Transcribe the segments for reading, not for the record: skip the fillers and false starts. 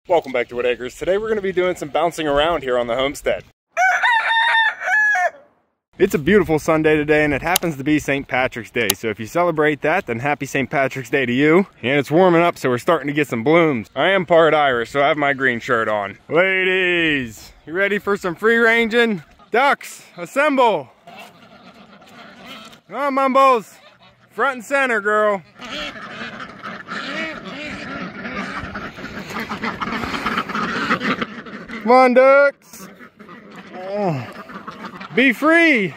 Welcome back to Whitt Acres. Today we're going to be doing some bouncing around here on the homestead. It's a beautiful Sunday today, and it happens to be St. Patrick's Day. So if you celebrate that, then happy St. Patrick's Day to you. And it's warming up, so we're starting to get some blooms. I am part Irish, so I have my green shirt on. Ladies, you ready for some free ranging? Ducks, assemble! Come on, Mumbles. Front and center, girl. Come on, ducks. Oh. Be free.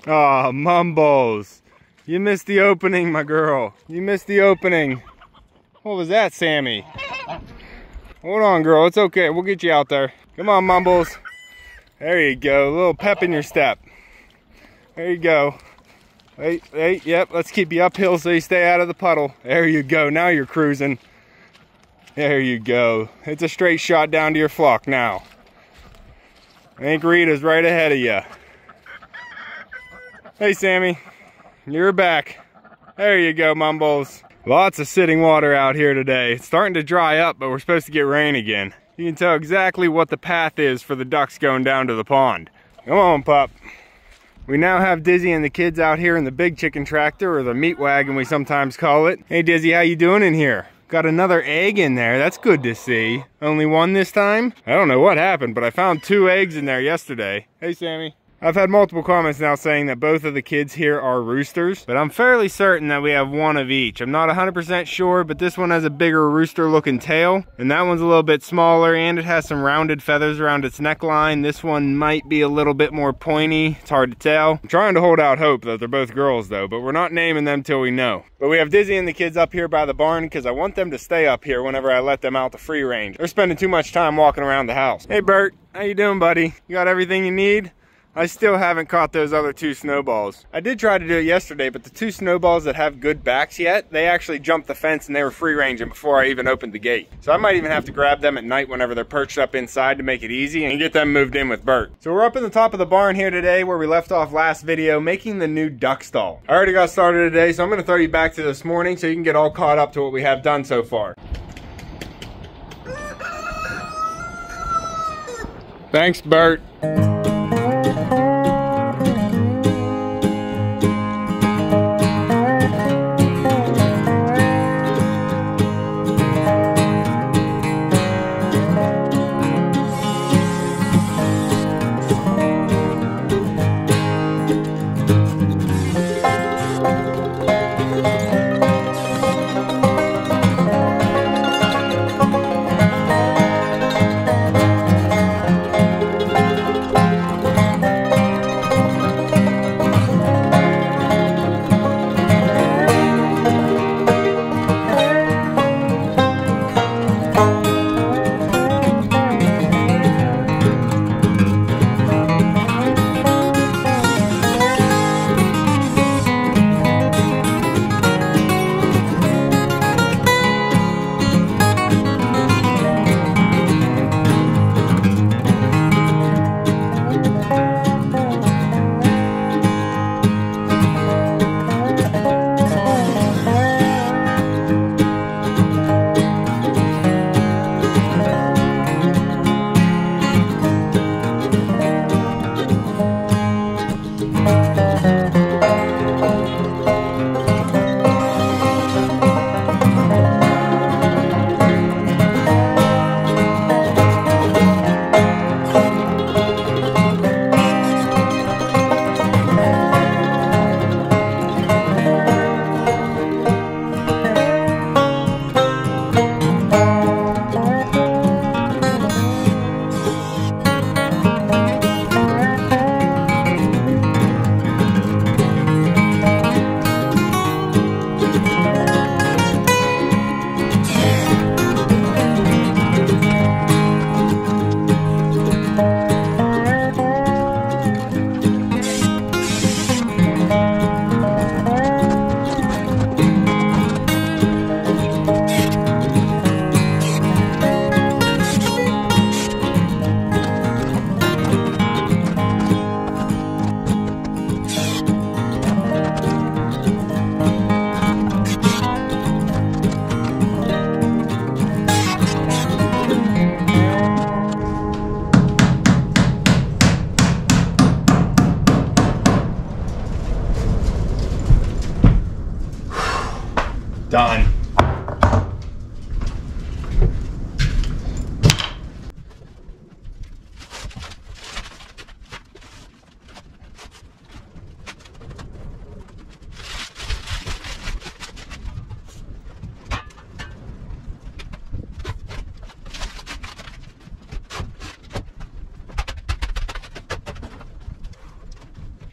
Oh, Mumbles. You missed the opening, my girl. You missed the opening. What was that, Sammy? Hold on, girl. It's okay. We'll get you out there. Come on, Mumbles. There you go. A little pep in your step. There you go. Hey, yep. Let's keep you uphill so you stay out of the puddle. There you go. Now you're cruising. There you go. It's a straight shot down to your flock now. I think Rita's right ahead of you. Hey, Sammy. You're back. There you go, Mumbles. Lots of sitting water out here today. It's starting to dry up, but we're supposed to get rain again. You can tell exactly what the path is for the ducks going down to the pond. Come on, pup. We now have Dizzy and the kids out here in the big chicken tractor, or the meat wagon we sometimes call it. Hey, Dizzy, how you doing in here? Got another egg in there. That's good to see. Only one this time? I don't know what happened, but I found 2 eggs in there yesterday. Hey, Sammy. I've had multiple comments now saying that both of the kids here are roosters, but I'm fairly certain that we have one of each. I'm not 100% sure, but this one has a bigger rooster looking tail, and that one's a little bit smaller, and it has some rounded feathers around its neckline. This one might be a little bit more pointy. It's hard to tell. I'm trying to hold out hope that they're both girls though, but we're not naming them till we know. But we have Dizzy and the kids up here by the barn because I want them to stay up here whenever I let them out to free range. They're spending too much time walking around the house. Hey Bert, how you doing, buddy? You got everything you need? I still haven't caught those other 2 snowballs. I did try to do it yesterday, but the 2 snowballs that have good backs yet, they actually jumped the fence and they were free ranging before I even opened the gate. So I might even have to grab them at night whenever they're perched up inside to make it easy and get them moved in with Bert. So we're up in the top of the barn here today where we left off last video, making the new duck stall. I already got started today, so I'm gonna throw you back to this morning so you can get all caught up to what we have done so far. Thanks, Bert. Done.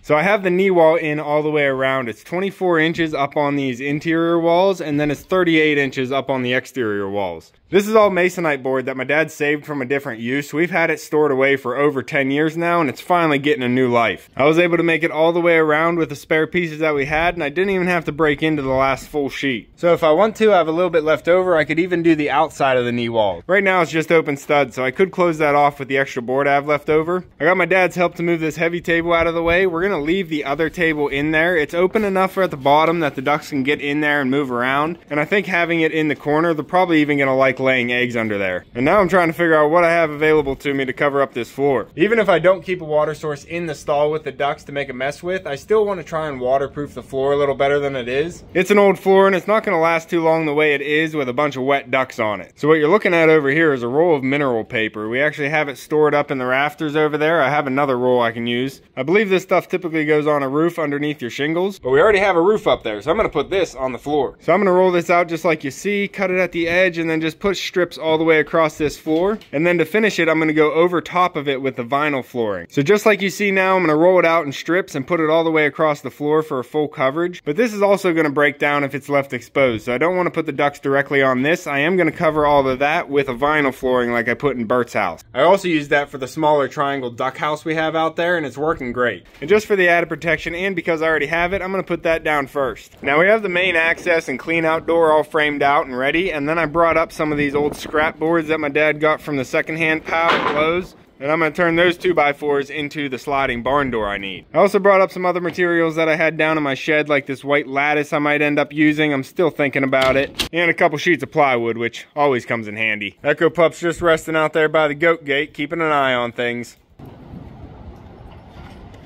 So I have the knee wall in all the way around. It's 24 inches up on these interior walls, and then it's 38 inches up on the exterior walls. This is all masonite board that my dad saved from a different use. We've had it stored away for over 10 years now, and it's finally getting a new life. I was able to make it all the way around with the spare pieces that we had, and I didn't even have to break into the last full sheet. So if I want to, I have a little bit left over. I could even do the outside of the knee wall. Right now it's just open studs, so I could close that off with the extra board I have left over. I got my dad's help to move this heavy table out of the way. We're gonna leave the other table in there. It's open enough at the bottom that the ducks can get in there and move around, and I think having it in the corner, they're probably even gonna like laying eggs under there. And now I'm trying to figure out what I have available to me to cover up this floor. Even if I don't keep a water source in the stall with the ducks to make a mess with, I still want to try and waterproof the floor a little better than it is. It's an old floor and it's not going to last too long the way it is with a bunch of wet ducks on it. So what you're looking at over here is a roll of mineral paper. We actually have it stored up in the rafters over there. I have another roll I can use. I believe this stuff typically goes on a roof underneath your shingles, but we already have a roof up there, so I'm going to put this on the floor. So I'm going to roll this out just like you see, cut it at the edge, and then just put strips all the way across this floor. And then to finish it, I'm going to go over top of it with the vinyl flooring. So just like you see now, I'm going to roll it out in strips and put it all the way across the floor for a full coverage. But this is also going to break down if it's left exposed, so I don't want to put the ducks directly on this. I am going to cover all of that with a vinyl flooring like I put in Bert's house. I also used that for the smaller triangle duck house we have out there, and it's working great. And just for the added protection, and because I already have it, I'm going to put that down first. Now we have the main access and clean out door all framed out and ready, and then I brought up some of these old scrap boards that my dad got from the secondhand pile at Lowe's. And I'm going to turn those 2x4s into the sliding barn door I need. I also brought up some other materials that I had down in my shed, like this white lattice I might end up using. I'm still thinking about it. And a couple sheets of plywood, which always comes in handy. Echo Pup's just resting out there by the goat gate, keeping an eye on things.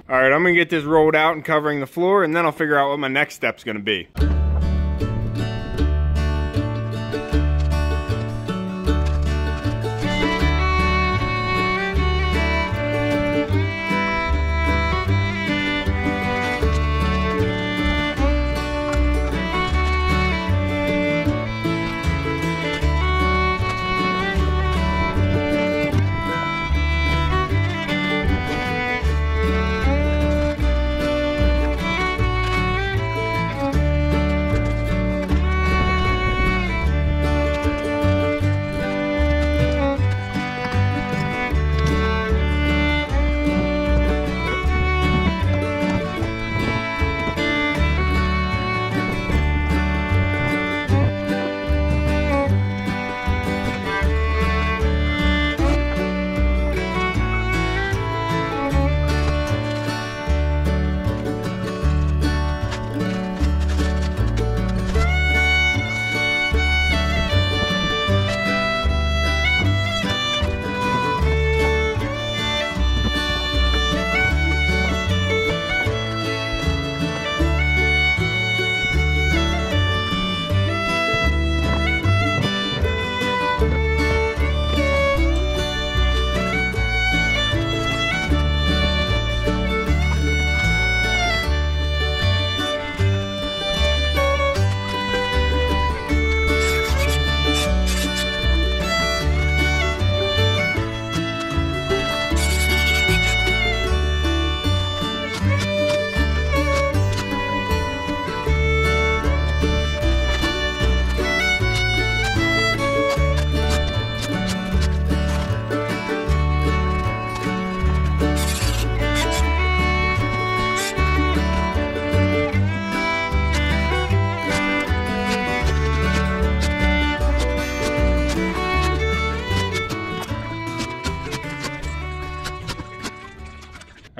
Alright, I'm going to get this rolled out and covering the floor, and then I'll figure out what my next step's going to be.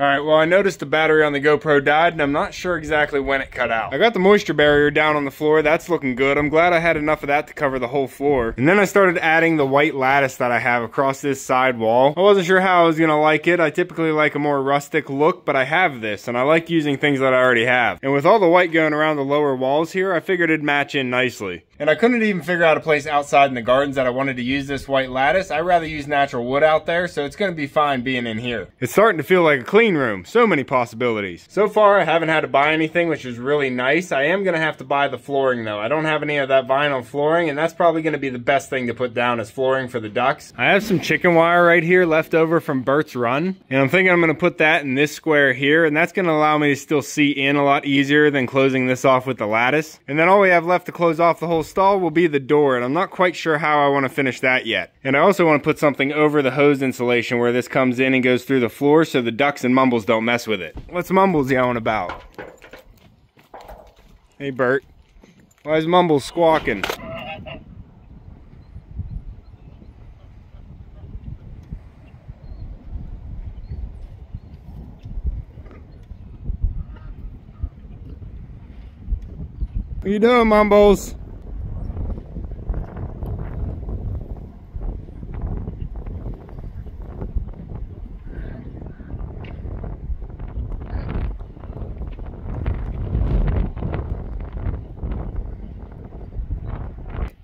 Alright, well I noticed the battery on the GoPro died and I'm not sure exactly when it cut out. I got the moisture barrier down on the floor, that's looking good. I'm glad I had enough of that to cover the whole floor. And then I started adding the white lattice that I have across this side wall. I wasn't sure how I was gonna like it. I typically like a more rustic look, but I have this and I like using things that I already have. And with all the white going around the lower walls here, I figured it'd match in nicely. And I couldn't even figure out a place outside in the gardens that I wanted to use this white lattice. I'd rather use natural wood out there, so it's gonna be fine being in here. It's starting to feel like a clean room. So many possibilities. So far, I haven't had to buy anything, which is really nice. I am gonna have to buy the flooring though. I don't have any of that vinyl flooring, and that's probably gonna be the best thing to put down as flooring for the ducks. I have some chicken wire right here left over from Bert's run, and I'm thinking I'm gonna put that in this square here, and that's gonna allow me to still see in a lot easier than closing this off with the lattice. And then all we have left to close off the whole stall will be the door, and I'm not quite sure how I want to finish that yet. And I also want to put something over the hose insulation where this comes in and goes through the floor so the ducks and Mumbles don't mess with it. What's Mumbles yelling about? Hey Bert, why is Mumbles squawking? What you doing, Mumbles?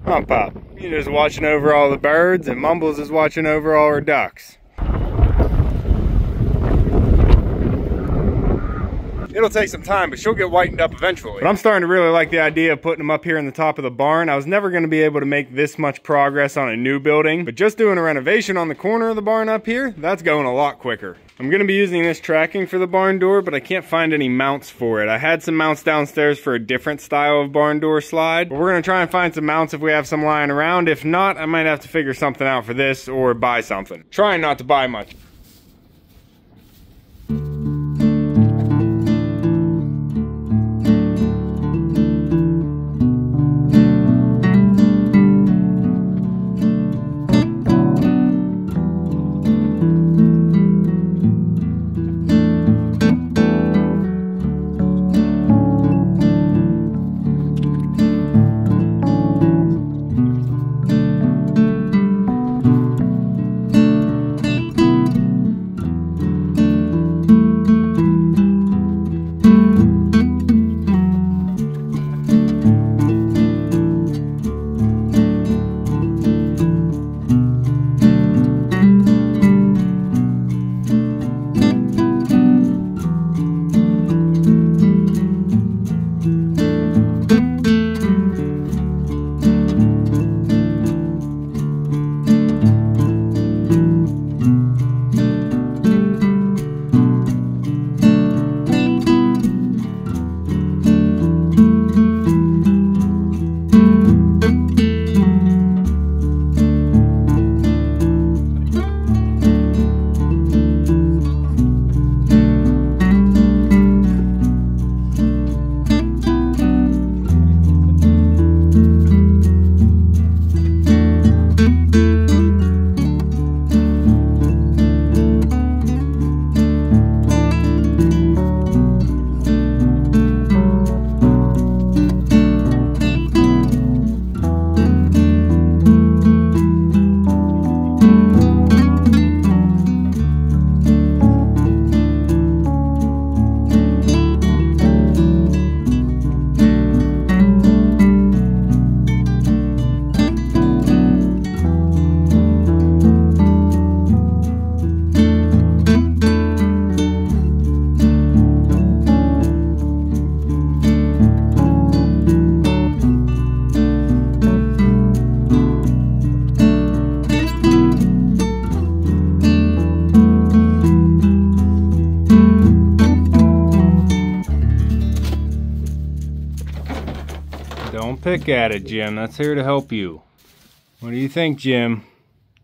Hump up. You're just watching over all the birds, and Mumbles is watching over all her ducks. It'll take some time, but she'll get whitened up eventually. But I'm starting to really like the idea of putting them up here in the top of the barn. I was never going to be able to make this much progress on a new building, but just doing a renovation on the corner of the barn up here, that's going a lot quicker. I'm going to be using this tracking for the barn door, but I can't find any mounts for it. I had some mounts downstairs for a different style of barn door slide, but we're going to try and find some mounts if we have some lying around. If not, I might have to figure something out for this or buy something. Trying not to buy much. Don't pick at it, Jim. That's here to help you. What do you think, Jim?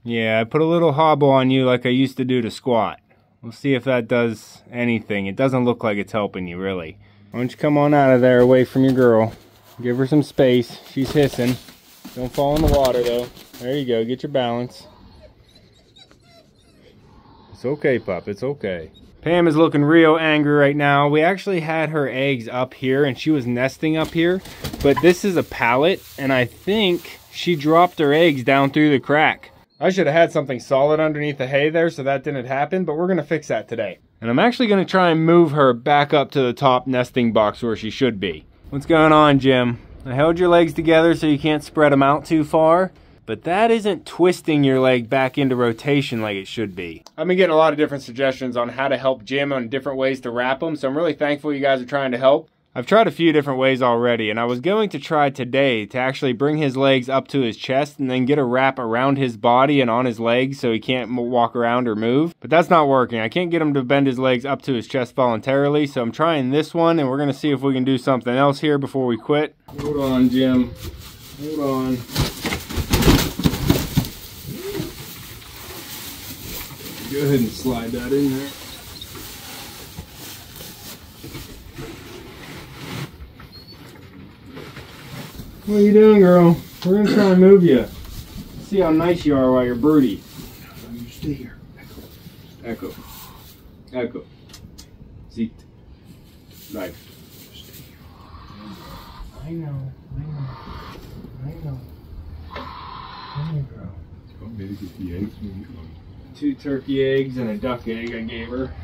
Yeah, I put a little hobble on you like I used to do to squat. We'll see if that does anything. It doesn't look like it's helping you, really. Why don't you come on out of there away from your girl. Give her some space. She's hissing. Don't fall in the water, though. There you go. Get your balance. It's okay, pup. It's okay. Pam is looking real angry right now. We actually had her eggs up here and she was nesting up here, but this is a pallet and I think she dropped her eggs down through the crack. I should have had something solid underneath the hay there so that didn't happen, but we're gonna fix that today. And I'm actually gonna try and move her back up to the top nesting box where she should be. What's going on, Jim? I held your legs together so you can't spread them out too far, but that isn't twisting your leg back into rotation like it should be. I've been getting a lot of different suggestions on how to help Jim on different ways to wrap them, so I'm really thankful you guys are trying to help. I've tried a few different ways already, and I was going to try today to actually bring his legs up to his chest and then get a wrap around his body and on his legs so he can't walk around or move. But that's not working. I can't get him to bend his legs up to his chest voluntarily, so I'm trying this one, and we're going to see if we can do something else here before we quit. Hold on, Jim. Hold on. Go ahead and slide that in there. What are you doing, girl? We're gonna try and move you. See how nice you are while you're broody. You stay here. Echo. Echo. Echo. Seat. Life. I know. I know. Come here, girl. Want me to get the eggs when you come? 2 turkey eggs and a duck egg I gave her.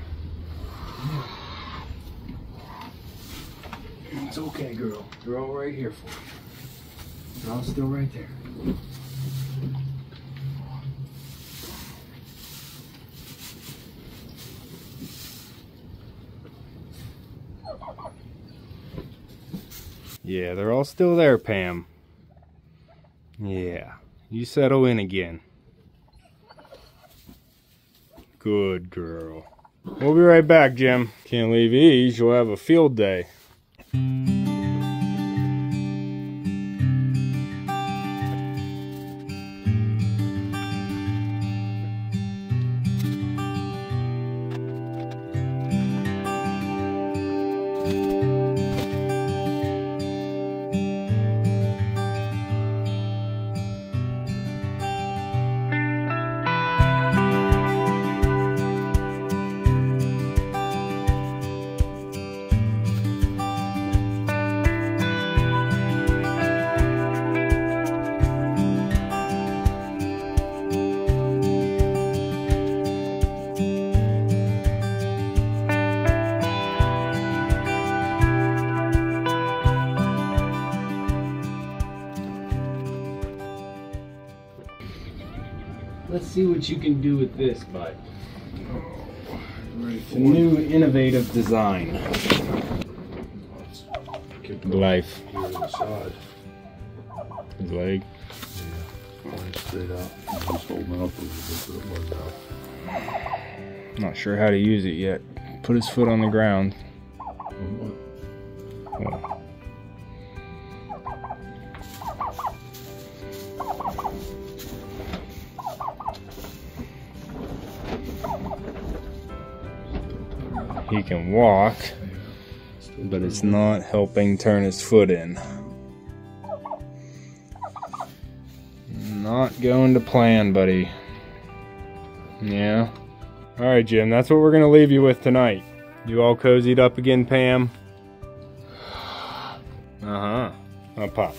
It's okay, girl. They're all right here for you. They're all still right there. Yeah, they're all still there, Pam. Yeah, you settle in again. Good girl. We'll be right back, Jim. Can't leave these, you'll have a field day. Let's see what you can do with this, bud. It's a new innovative design. Life. His leg. Yeah, straight out. Just holding up a little bit, but it was out. Not sure how to use it yet. Put his foot on the ground. Oh. He can walk, but it's not helping turn his foot in. Not going to plan, buddy. Yeah. Alright, Jim, that's what we're going to leave you with tonight. You all cozied up again, Pam? Uh-huh. I'll pop.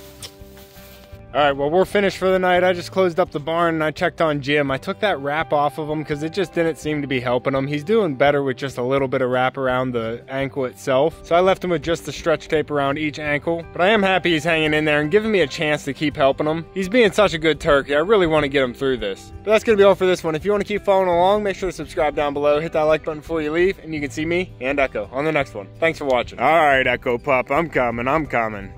Alright, well, we're finished for the night. I just closed up the barn and I checked on Jim. I took that wrap off of him because it just didn't seem to be helping him. He's doing better with just a little bit of wrap around the ankle itself. So I left him with just the stretch tape around each ankle. But I am happy he's hanging in there and giving me a chance to keep helping him. He's being such a good turkey. I really want to get him through this. But that's going to be all for this one. If you want to keep following along, make sure to subscribe down below. Hit that like button before you leave. And you can see me and Echo on the next one. Thanks for watching. Alright, Echo Pup. I'm coming.